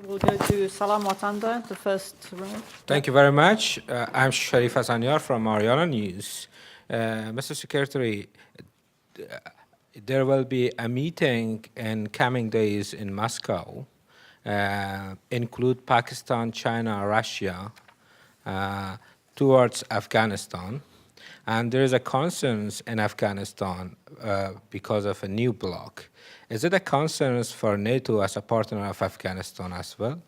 We'll go to Salam Watanda, the first row. Thank you very much. I'm Sharif Hasanyar from Mariana News. Mr. Secretary, there will be a meeting in coming days in Moscow, include Pakistan, China, Russia, towards Afghanistan. And there is a concerns in Afghanistan because of a new bloc. Is it a concern for NATO as a partner of Afghanistan as well?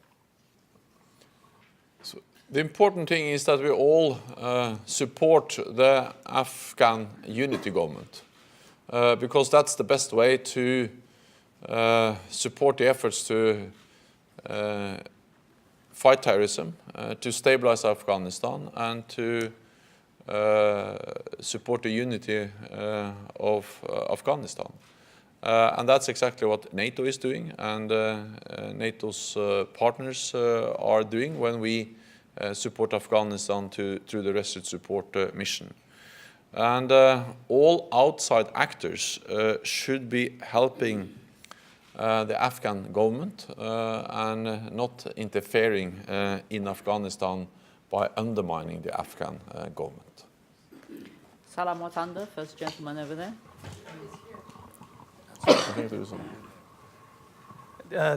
So the important thing is that we all support the Afghan unity government because that's the best way to support the efforts to fight terrorism, to stabilize Afghanistan, and to support the unity of Afghanistan. And that's exactly what NATO is doing, and NATO's partners are doing when we support Afghanistan through the Resolute Support mission. And all outside actors should be helping the Afghan government and not interfering in Afghanistan by undermining the Afghan government. Salam Watanda, first gentleman over there.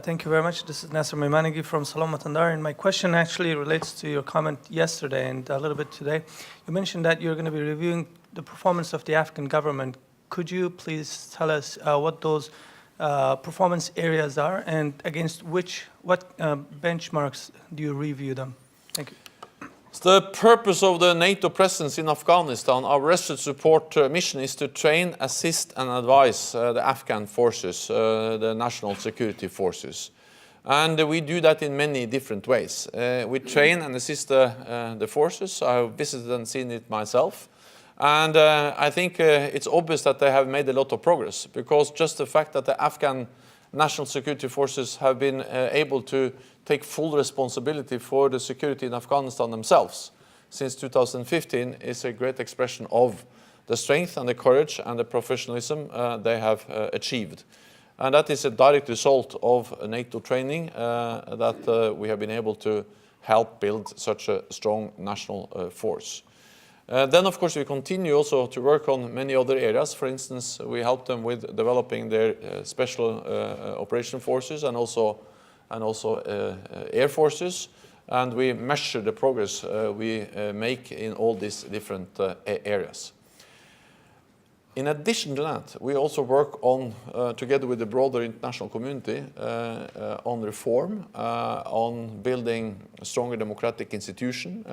Thank you very much. This is Nasser Maimanigi from Salam Watandar, and my question actually relates to your comment yesterday and a little bit today. You mentioned that you're going to be reviewing the performance of the Afghan government. Could you please tell us what those performance areas are, and against what benchmarks do you review them? Thank you. The purpose of the NATO presence in Afghanistan, our Resolute Support mission, is to train, assist and advise the Afghan forces, the national security forces. And we do that in many different ways. We train and assist the forces. I've visited and seen it myself. And I think it's obvious that they have made a lot of progress, because just the fact that the Afghan national security forces have been able to take full responsibility for the security in Afghanistan themselves since 2015 is a great expression of the strength and the courage and the professionalism they have achieved. And that is a direct result of NATO training that we have been able to help build such a strong national force. Then, of course, we continue also to work on many other areas. For instance, we help them with developing their special operation forces and also air forces. And we measure the progress we make in all these different areas. In addition to that, we also work on, together with the broader international community, on reform, on building a stronger democratic institution.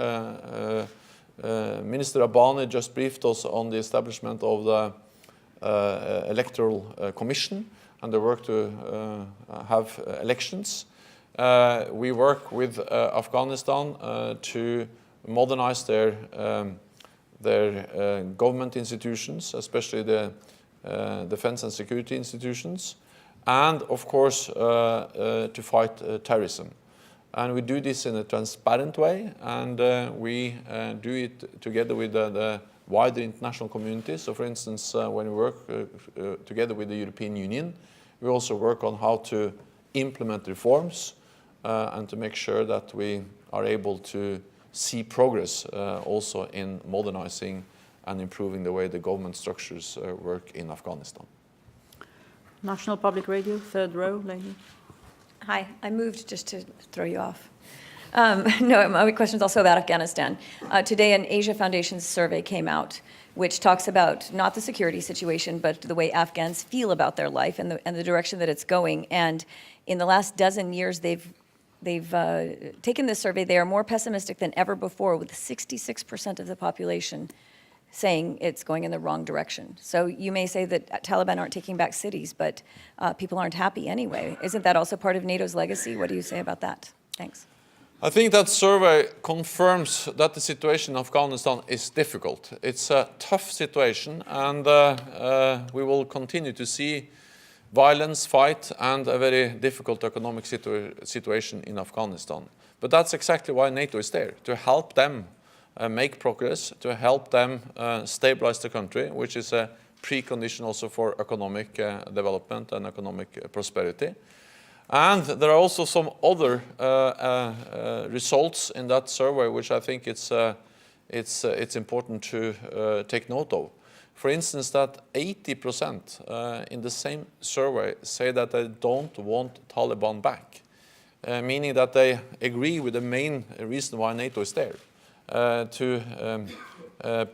Minister Abani just briefed us on the establishment of the Electoral Commission and the work to have elections. We work with Afghanistan to modernize their government institutions, especially the defense and security institutions, and of course to fight terrorism. And we do this in a transparent way, and we do it together with the wider international community. So for instance, when we work together with the European Union, we also work on how to implement reforms and to make sure that we are able to see progress also in modernizing and improving the way the government structures work in Afghanistan. National Public Radio, third row, lady. Hi, I moved just to throw you off. No, my question is also about Afghanistan. Today, an Asia Foundation survey came out, which talks about not the security situation, but the way Afghans feel about their life and the direction that it's going. And in the last dozen years, they've taken this survey. They are more pessimistic than ever before, with 66% of the population saying it's going in the wrong direction. So you may say that Taliban aren't taking back cities, but people aren't happy anyway. Isn't that also part of NATO's legacy? What do you say about that? Thanks. I think that survey confirms that the situation in Afghanistan is difficult. It's a tough situation, and we will continue to see violence, fight, and a very difficult economic situation in Afghanistan. But that's exactly why NATO is there, to help them make progress, to help them stabilize the country, which is a precondition also for economic development and economic prosperity. And there are also some other results in that survey which I think it's important to take note of. For instance, that 80% in the same survey say that they don't want Taliban back, meaning that they agree with the main reason why NATO is there, to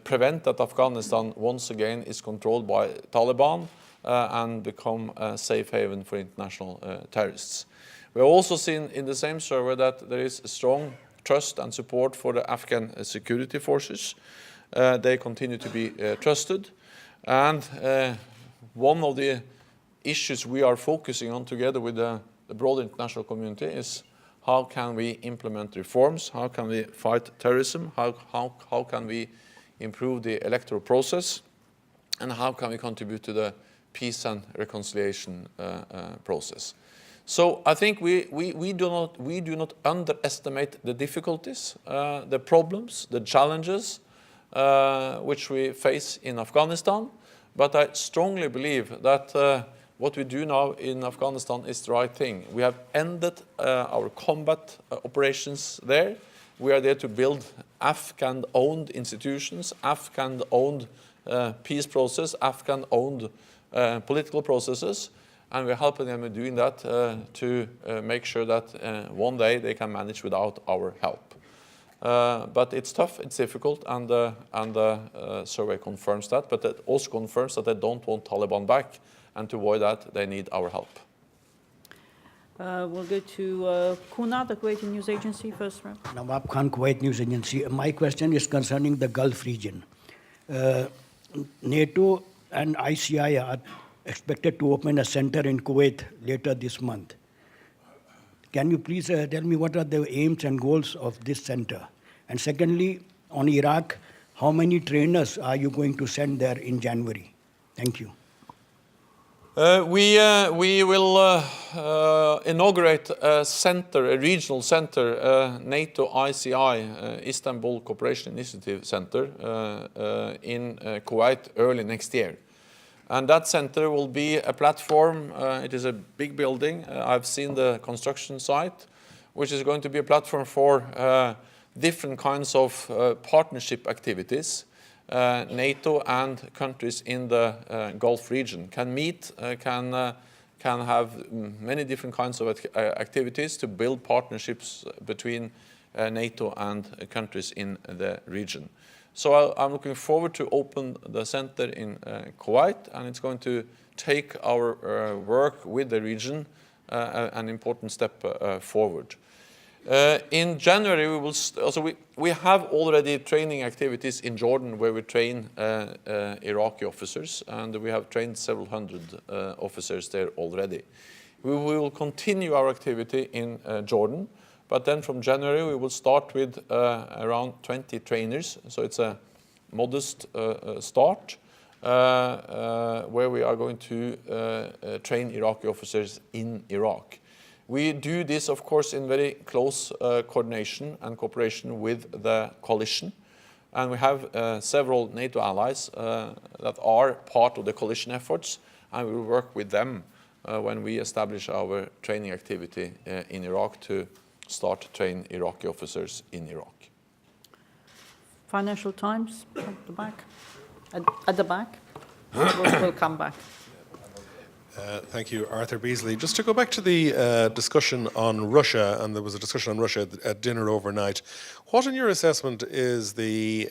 prevent that Afghanistan once again is controlled by Taliban and become a safe haven for international terrorists. We have also seen in the same survey that there is strong trust and support for the Afghan security forces. They continue to be trusted. And one of the issues we are focusing on together with the broader international community is how can we implement reforms, how can we fight terrorism, how can we improve the electoral process, and how can we contribute to the peace and reconciliation process. So I think we do not underestimate the difficulties, the problems, the challenges which we face in Afghanistan, but I strongly believe that what we do now in Afghanistan is the right thing. We have ended our combat operations there. We are there to build Afghan-owned institutions, Afghan-owned peace process, Afghan-owned political processes, and we're helping them in doing that to make sure that one day they can manage without our help. But it's tough, it's difficult, and the survey confirms that, but it also confirms that they don't want Taliban back, and to avoid that, they need our help. We'll go to Kuna, the Kuwaiti News Agency, first round. Nawab Khan, Kuwait News Agency. My question is concerning the Gulf region. NATO and ICI are expected to open a center in Kuwait later this month. Can you please tell me what are the aims and goals of this center? And secondly, on Iraq, how many trainers are you going to send there in January? Thank you. We will inaugurate a center, a regional center, NATO ICI, Istanbul Cooperation Initiative Center, in Kuwait early next year. And that center will be a platform. It is a big building. I've seen the construction site, which is going to be a platform for different kinds of partnership activities. NATO and countries in the Gulf region can meet, can have many different kinds of activities to build partnerships between NATO and countries in the region. So I'm looking forward to open the center in Kuwait, and it's going to take our work with the region an important step forward. In January, we have already training activities in Jordan where we train Iraqi officers, and we have trained several hundred officers there already. We will continue our activity in Jordan, but then from January we will start with around 20 trainers, so it's a modest start where we are going to train Iraqi officers in Iraq. We do this, of course, in very close coordination and cooperation with the coalition. And we have several NATO allies that are part of the coalition efforts, and we will work with them when we establish our training activity in Iraq to start to train Iraqi officers in Iraq. Financial Times, at the back. At the back. We'll come back. Thank you, Arthur Beasley. Just to go back to the discussion on Russia, and there was a discussion on Russia at dinner overnight. What, in your assessment, is the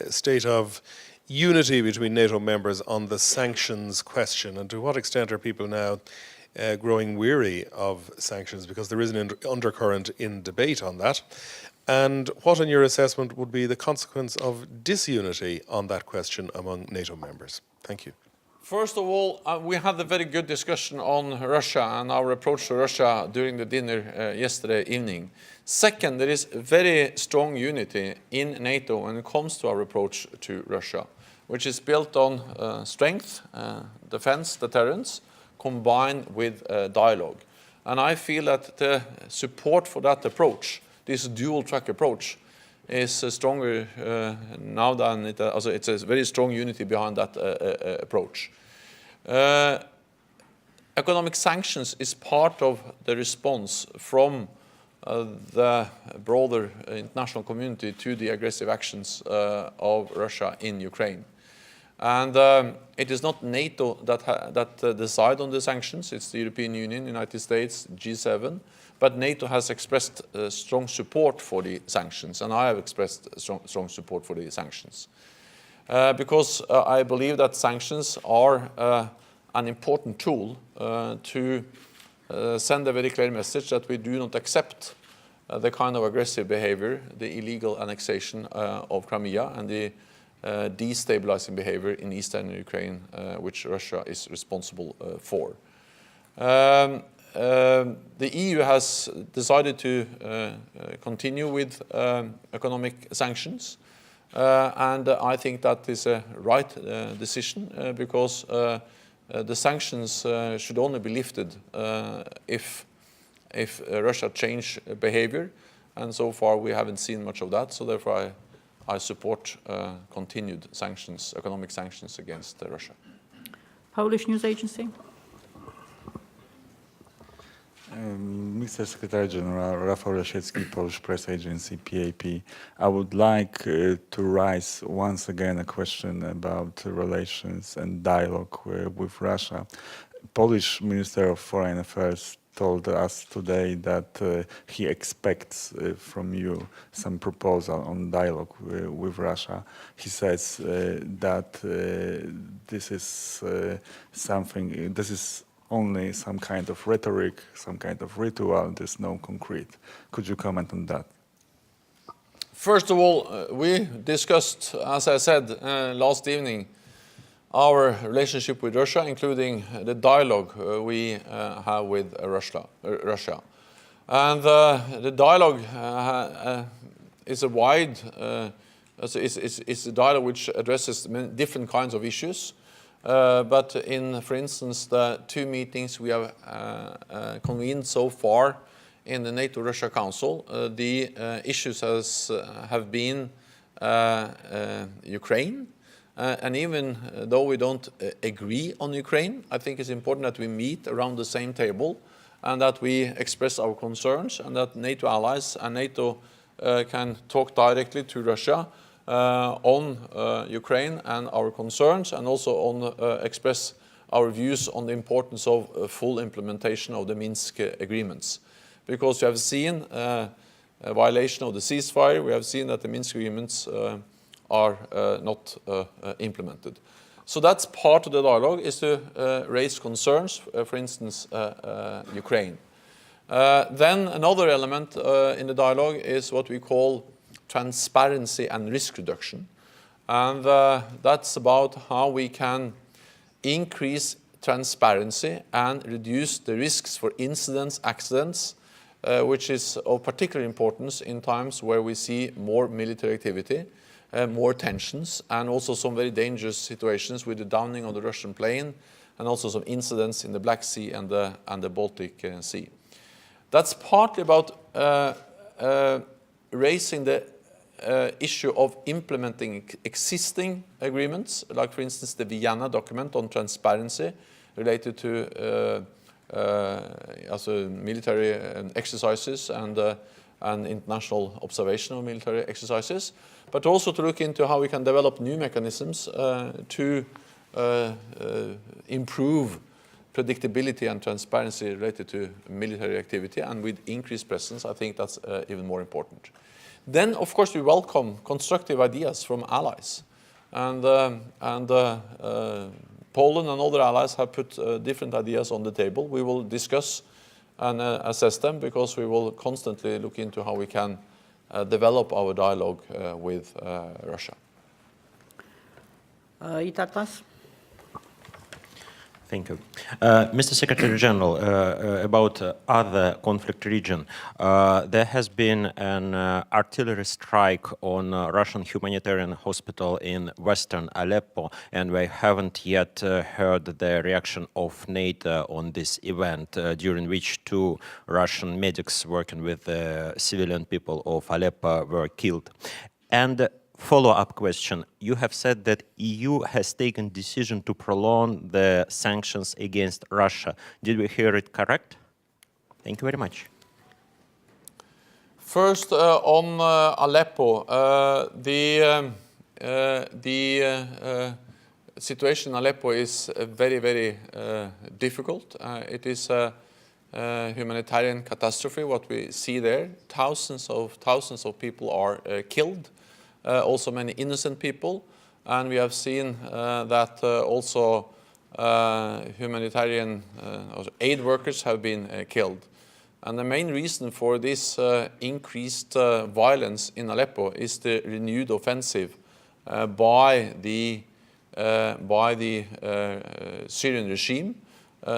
state of unity between NATO members on the sanctions question, and to what extent are people now growing weary of sanctions, because there is an undercurrent in debate on that? And what, in your assessment, would be the consequence of disunity on that question among NATO members? Thank you. First of all, we had a very good discussion on Russia and our approach to Russia during the dinner yesterday evening. Second, there is very strong unity in NATO when it comes to our approach to Russia, which is built on strength, defense, deterrence, combined with dialogue. And I feel that the support for that approach, this dual-track approach, is stronger now than it. It's a very strong unity behind that approach. economic sanctions is part of the response from the broader international community to the aggressive actions of Russia in Ukraine. And it is not NATO that decide on the sanctions, it's the European Union, United States, G7, but NATO has expressed strong support for the sanctions, and I have expressed strong support for the sanctions. Because I believe that sanctions are an important tool to send a very clear message that we do not accept the kind of aggressive behavior, the illegal annexation of Crimea, and the destabilizing behavior in eastern Ukraine, which Russia is responsible for. The EU has decided to continue with economic sanctions, and I think that is a right decision because the sanctions should only be lifted if Russia change behavior, and so far we haven't seen much of that, so therefore I support continued sanctions, economic sanctions against Russia. Polish news agency. Mr. Secretary General, Rafał Lesiecki, Polish press agency, PAP. I would like to raise once again a question about relations and dialogue with Russia. Polish Minister of Foreign Affairs told us today that he expects from you some proposal on dialogue with Russia. He says that this is only some kind of rhetoric, some kind of ritual, there's no concrete. Could you comment on that? First of all, we discussed, as I said last evening, our relationship with Russia, including the dialogue we have with Russia. And the dialogue is a wide, it's a dialogue which addresses different kinds of issues. But in, for instance, the two meetings we have convened so far in the NATO-Russia Council, the issues have been Ukraine. And even though we don't agree on Ukraine, I think it's important that we meet around the same table and that we express our concerns and that NATO allies and NATO can talk directly to Russia on Ukraine and our concerns, and also on express our views on the importance of full implementation of the Minsk agreements. Because we have seen a violation of the ceasefire, we have seen that the Minsk agreements are not implemented. So that's part of the dialogue, is to raise concerns, for instance, Ukraine. Then another element in the dialogue is what we call transparency and risk reduction. And that's about how we can increase transparency and reduce the risks for incidents, accidents, which is of particular importance in times where we see more military activity, more tensions, and also some very dangerous situations with the downing of the Russian plane, and also some incidents in the Black Sea and the Baltic Sea. That's partly about raising the issue of implementing existing agreements, like for instance the Vienna document on transparency related to military exercises and international observation of military exercises, but also to look into how we can develop new mechanisms to improve predictability and transparency related to military activity, and with increased presence, I think that's even more important. Then, of course, we welcome constructive ideas from allies, and Poland and other allies have put different ideas on the table. We will discuss and assess them, because we will constantly look into how we can develop our dialogue with Russia. Itatlas. Thank you. Mr. Secretary General, about other conflict region, there has been an artillery strike on Russian humanitarian hospital in western Aleppo, and we haven't yet heard the reaction of NATO on this event, during which 2 Russian medics working with civilian people of Aleppo were killed. And follow-up question. You have said that EU has taken decision to prolong the sanctions against Russia. Did we hear it correct? Thank you very much. First, on Aleppo, the situation in Aleppo is very, very difficult. It is a humanitarian catastrophe, what we see there. Thousands of people are killed, also many innocent people. And we have seen that also humanitarian aid workers have been killed. And the main reason for this increased violence in Aleppo is the renewed offensive by the Syrian regime,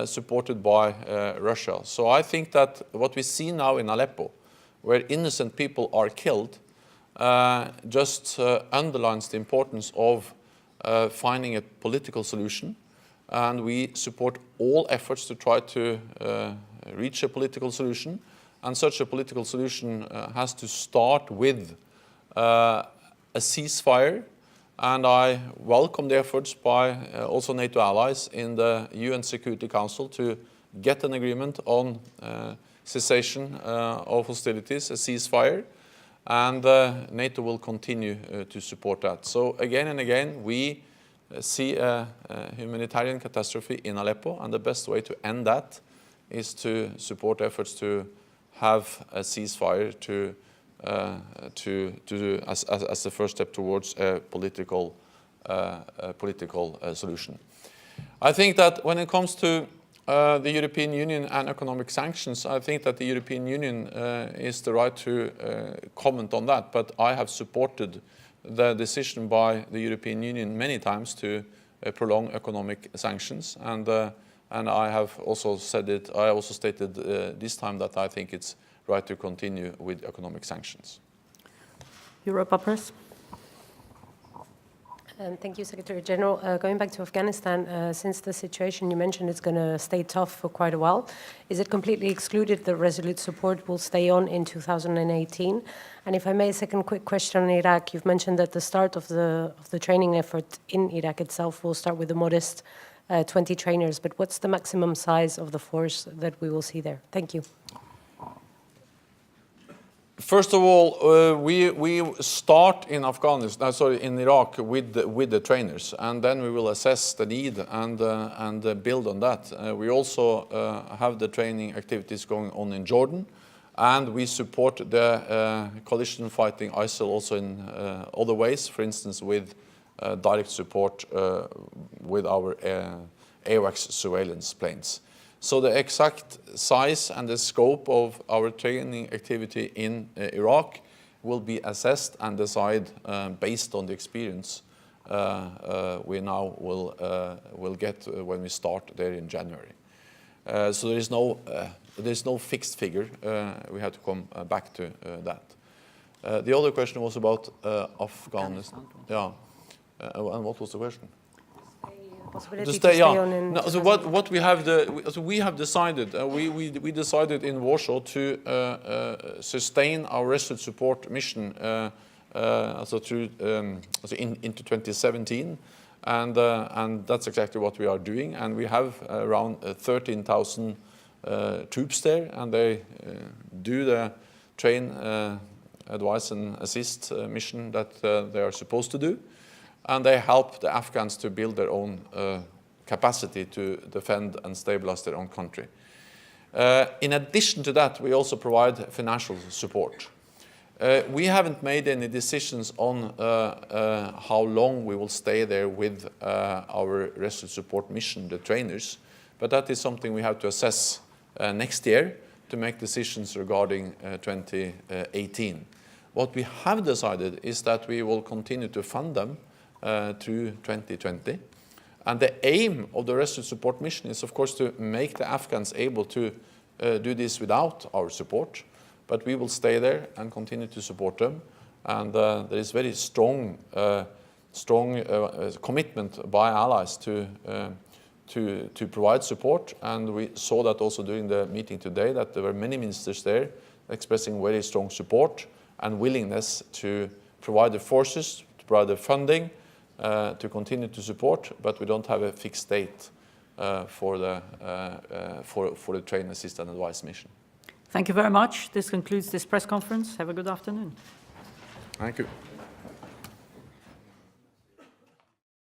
supported by Russia. So I think that what we see now in Aleppo, where innocent people are killed, just underlines the importance of finding a political solution. And we support all efforts to try to reach a political solution. And such a political solution has to start with a ceasefire. And I welcome the efforts by also NATO allies in the UN Security Council to get an agreement on cessation of hostilities, a ceasefire. And NATO will continue to support that. So again and again, we see a humanitarian catastrophe in Aleppo, and the best way to end that is to support efforts to have a ceasefire as the first step towards a political solution. I think that when it comes to the European Union and economic sanctions, I think that the European Union is the right to comment on that, but I have supported the decision by the European Union many times to prolong economic sanctions, and I have also said it. I also stated this time that I think it's right to continue with economic sanctions. Europa Press. Thank you, Secretary General. Going back to Afghanistan, since the situation you mentioned is going to stay tough for quite a while, is it completely excluded that Resolute Support will stay on in 2018? And if I may, a second quick question on Iraq. You've mentioned that the start of the training effort in Iraq itself will start with a modest 20 trainers, but what's the maximum size of the force that we will see there? Thank you. First of all, we start in in Iraq with the trainers, and then we will assess the need and build on that. We also have the training activities going on in Jordan, and we support the coalition fighting ISIL also in other ways, for instance with direct support with our AWACS surveillance planes. So the exact size and the scope of our training activity in Iraq will be assessed and decided based on the experience we now will get when we start there in January. So there is no fixed figure. We have to come back to that. The other question was about Afghanistan. Yeah. And what was the question? To stay on in no, so what we have we have decided we decided in Warsaw to sustain our Resolute Support mission into 2017, and that's exactly what we are doing. And we have around 13,000 troops there, and they do the train, advise and assist mission that they are supposed to do. And they help the Afghans to build their own capacity to defend and stabilize their own country. In addition to that, we also provide financial support. We haven't made any decisions on how long we will stay there with our Resolute Support mission, the trainers, but that is something we have to assess next year to make decisions regarding 2018. What we have decided is that we will continue to fund them through 2020. And the aim of the Resolute Support mission is, of course, to make the Afghans able to do this without our support. But we will stay there and continue to support them. And there is very strong commitment by allies to provide support. And we saw that also during the meeting today, that there were many ministers there expressing very strong support and willingness to provide the forces, to provide the funding to continue to support, but we don't have a fixed date for the train, assist and advise mission. Thank you very much. This concludes this press conference. Have a good afternoon. Thank you.